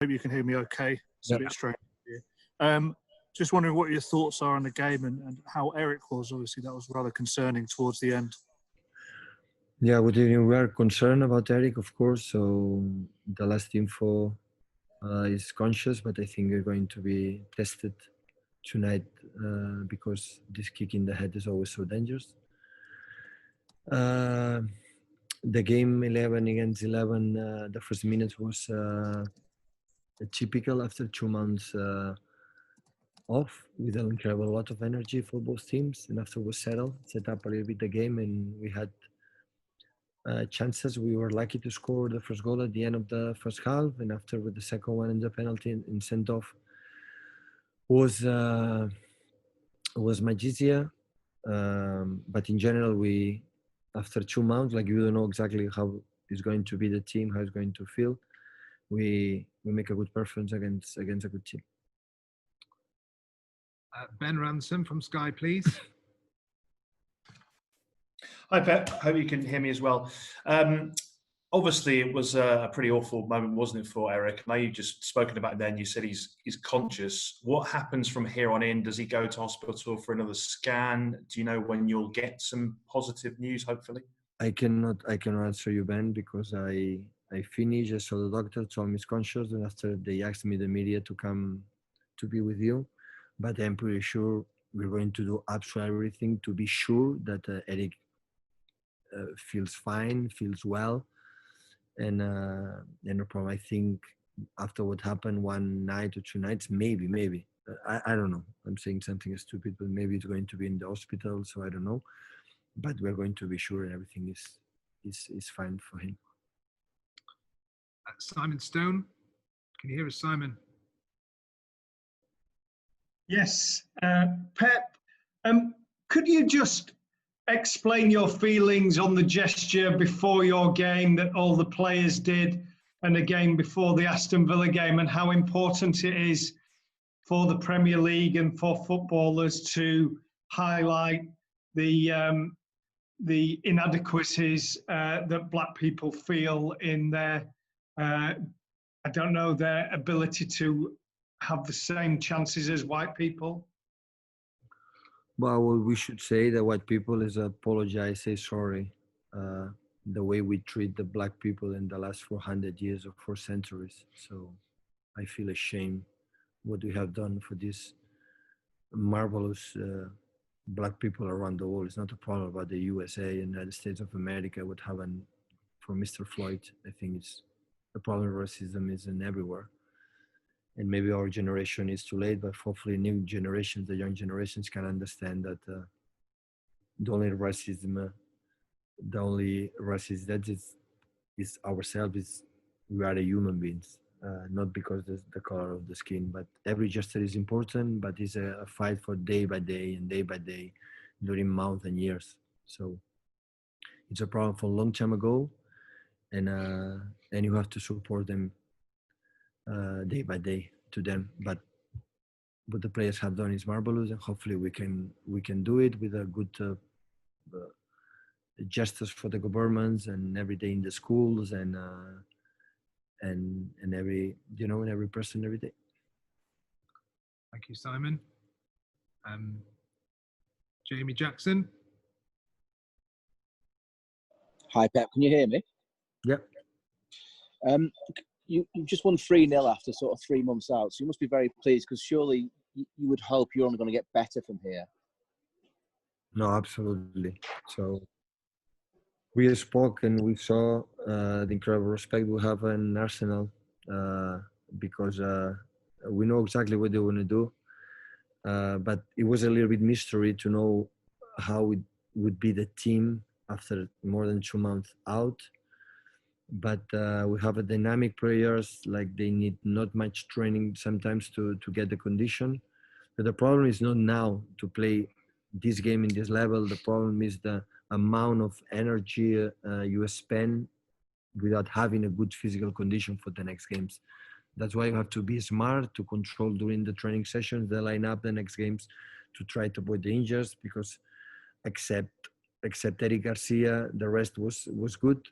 Hope you can hear me okay. It's a Yep. bit strange here. Just wondering what your thoughts are on the game and how Eric was. Obviously, that was rather concerning towards the end. Yeah, we are concerned about Eric, of course. So the last info is conscious, but I think we're going to be tested tonight because this kick in the head is always so dangerous. The game 11 against 11, the first minutes was typical after 2 months off. We didn't have a lot of energy for both teams, and after we set up a little bit the game, and we had chances. We were lucky to score the first goal at the end of the first half, and after with the second one in the penalty and sent off was much easier. But in general, we after 2 months, like you don't know exactly how it's going to be the team, how it's going to feel. We make a good performance against a good team. Ben Ransom from Sky, please. Hi, Pep. Hope you can hear me as well. Obviously, it was a pretty awful moment, wasn't it, for Eric? Now you've just spoken about it then. You said he's conscious. What happens from here on in? Does he go to hospital for another scan? Do you know when you'll get some positive news, hopefully? I cannot answer you, Ben, because I finished. I saw the doctor, told me he's conscious, and after they asked me, the media, to come to be with you. But I'm pretty sure we're going to do absolutely everything to be sure that Eric feels fine, feels well, and no problem. I think after what happened 1 night or 2 nights, maybe I don't know. I'm saying something stupid, but maybe it's going to be in the hospital, so I don't know. But we're going to be sure everything is fine for him. Simon Stone, can you hear us, Simon? Yes, Pep, could you just explain your feelings on the gesture before your game that all the players did, and again before the Aston Villa game, and how important it is for the Premier League and for footballers to highlight the inadequacies that black people feel in their, I don't know, their ability to have the same chances as white people? Well, what we should say that white people is apologize, say sorry. The way we treat the black people in the last 400 years or 4 centuries. So I feel ashamed what we have done for these marvelous black people around the world. It's not a problem about the USA and United States of America. What happened for Mr. Floyd, I think it's the problem of racism is in everywhere. And maybe our generation is too late, but hopefully new generations, the young generations, can understand that the only racism that is ourselves, is we are the human beings, not because the color of the skin. But every gesture is important, but it's a fight for day by day and day by day during months and years. So it's a problem from a long time ago, and you have to support them day by day to them. But what the players have done is marvelous, and hopefully we can do it with a good gestures for the governments and every day in the schools and every and every person every day. Thank you, Simon. Jamie Jackson. Hi, Pep. Can you hear me? Yep. You just won 3-0 after sort of 3 months out, so you must be very pleased, because surely you would hope you're only going to get better from here. No, absolutely. So we spoke and we saw the incredible respect we have in Arsenal because we know exactly what they want to do. But it was a little bit mystery to know how it would be the team after more than 2 months out. But we have a dynamic players, like they need not much training sometimes to get the condition. But the problem is not now to play this game in this level. The problem is the amount of energy you spend without having a good physical condition for the next games. That's why you have to be smart to control during the training sessions, the lineup, the next games, to try to avoid the injuries, because except Eric Garcia, the rest was good.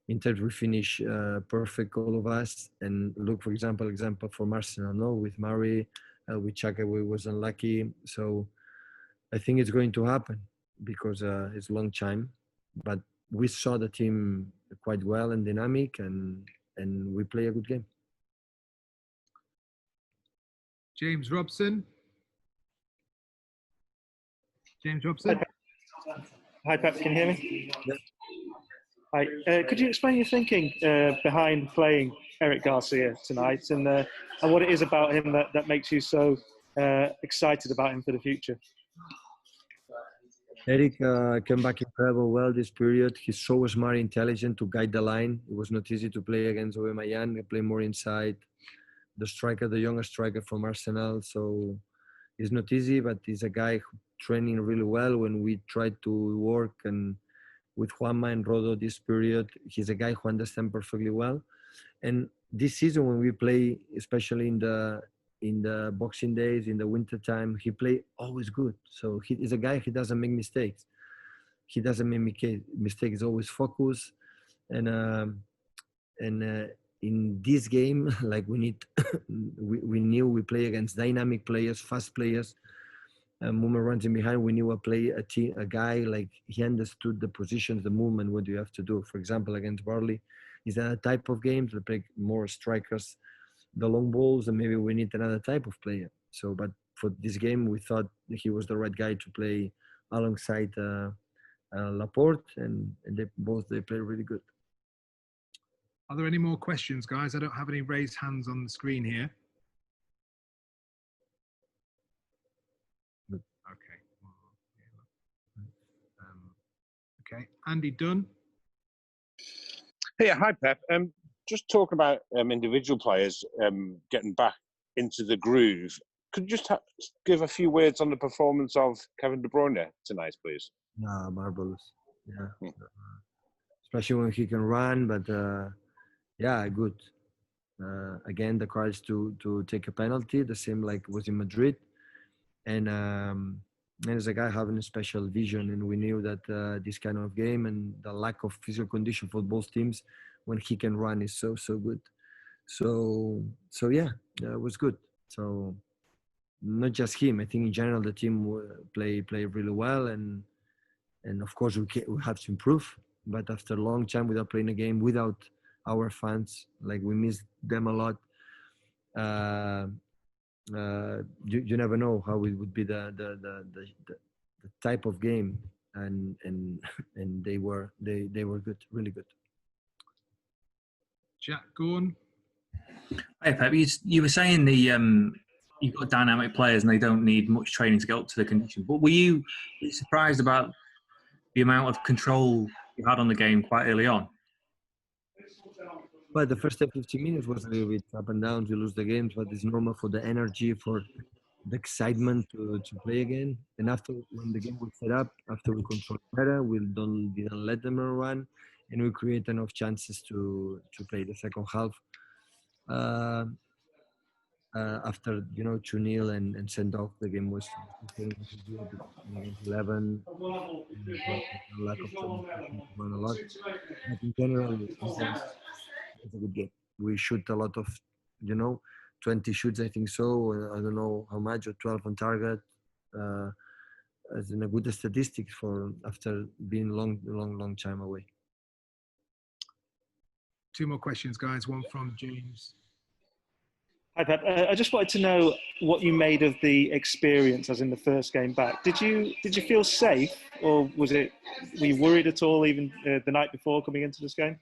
Inter we finish perfect, all of us. And look, for example from Arsenal, no, with Murray, with Xhaka, we was unlucky. So I think it's going to happen because it's a long time. But we saw the team quite well and dynamic, and we play a good game. James Robson. James Robson. Hi, Pep. Can you hear me? Yeah. Hi. Could you explain your thinking behind playing Eric Garcia tonight, and what it is about him that makes you so excited about him for the future? Eric came back incredible well this period. He's so smart, intelligent to guide the line. It was not easy to play against Aubameyang. He played more inside. The striker, the younger striker from Arsenal. So it's not easy, but he's a guy who training really well. When we try to work and with Juanma and Rodo this period, he's a guy who understands perfectly well. And this season when we play, especially in the Boxing Days, in the winter time, he play always good. So he is a guy, he doesn't make mistakes. He doesn't make mistakes. He's always focused. And in this game, like we need, we knew we play against dynamic players, fast players. Movement runs in behind. We knew a guy like he understood the positions, the movement, what you have to do. For example, against Barley, is that a type of game to play more strikers, the long balls, and maybe we need another type of player. So, but for this game, we thought he was the right guy to play alongside Laporte, and they play really good. Are there any more questions, guys? I don't have any raised hands on the screen here. Okay. Okay. Andy Dunn. Hey, hi, Pep. Just talk about individual players getting back into the groove. Could you just give a few words on the performance of Kevin De Bruyne tonight, please? Yeah, marvelous. Yeah, especially when he can run. But yeah, good. Again, the courage to take a penalty, the same like was in Madrid, and as a guy having a special vision, and we knew that this kind of game and the lack of physical condition for both teams, when he can run, is so good. So yeah, it was good. So not just him. I think in general the team play really well, and of course we have to improve. But after a long time without playing a game without our fans, like we miss them a lot. You never know how it would be the type of game, and they were good, really good. Jack Gorn. Hey Pep, you were saying you've got dynamic players and they don't need much training to get up to the condition. But were you surprised about the amount of control you had on the game quite early on? But the first 15 minutes was a little bit up and down. You lose the games, but it's normal for the energy, for the excitement to play again. And after, when the game was set up, after we controlled better, we didn't let them run, and we create enough chances to play the second half. After 2-0 and send off, the game was 11. Lack of run a lot, but in general, it's a good game. We shoot a lot of, 20 shoots, I think so. I don't know how much, or 12 on target. As in a good statistics for after being long time away. Two more questions, guys. One from James. Hi, Pep. I just wanted to know what you made of the experience as in the first game back. Did you feel safe, or were you worried at all even the night before coming into this game?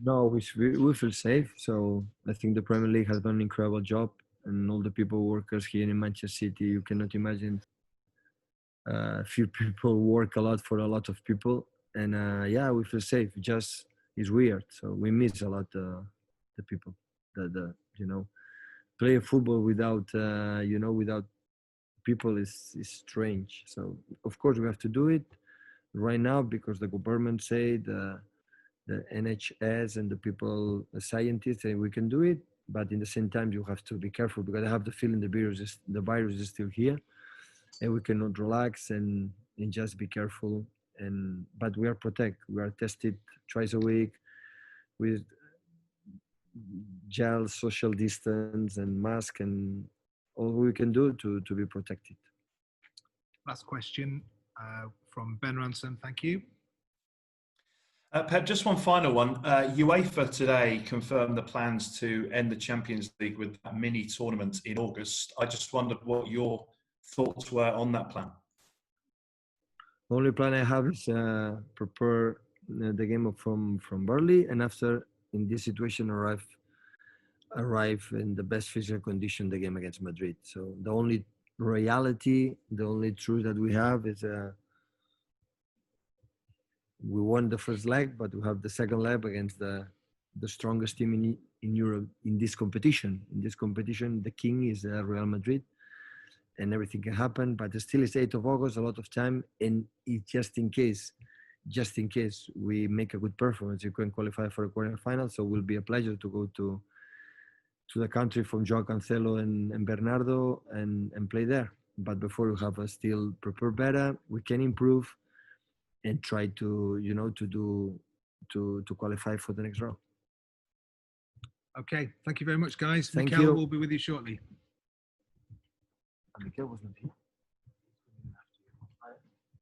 No, we feel safe. So I think the Premier League has done an incredible job, and all the workers here in Manchester City, you cannot imagine. Few people work a lot for a lot of people, and yeah, we feel safe. Just it's weird, so we miss a lot the people. Play football without without people is strange. So of course we have to do it right now because the government say the NHS and the people, the scientists say we can do it. But in the same time, you have to be careful because I have the feeling the virus is still here, and we cannot relax and just be careful. But we are protected. We are tested twice a week. with gel, social distance, and mask, and all we can do to be protected. Last question from Ben Ransom. Thank you. Pep, just one final one. UEFA today confirmed the plans to end the Champions League with that mini tournament in August. I just wondered what your thoughts were on that plan. The only plan I have is prepare the game from Burnley, and after in this situation arrive in the best physical condition the game against Madrid. So the only reality, the only truth that we have is we won the first leg, but we have the second leg against the strongest team in Europe in this competition. In this competition, the king is Real Madrid, and everything can happen. But still, it's 8th of August, a lot of time, and it, just in case we make a good performance, you can qualify for a quarterfinal. So it will be a pleasure to go to the country from Joao Cancelo and Bernardo and play there. But before we have still prepare better, we can improve and try to qualify for the next round. Okay, thank you very much, guys. Thank Mikel you. will be with you shortly. Mikel was not here.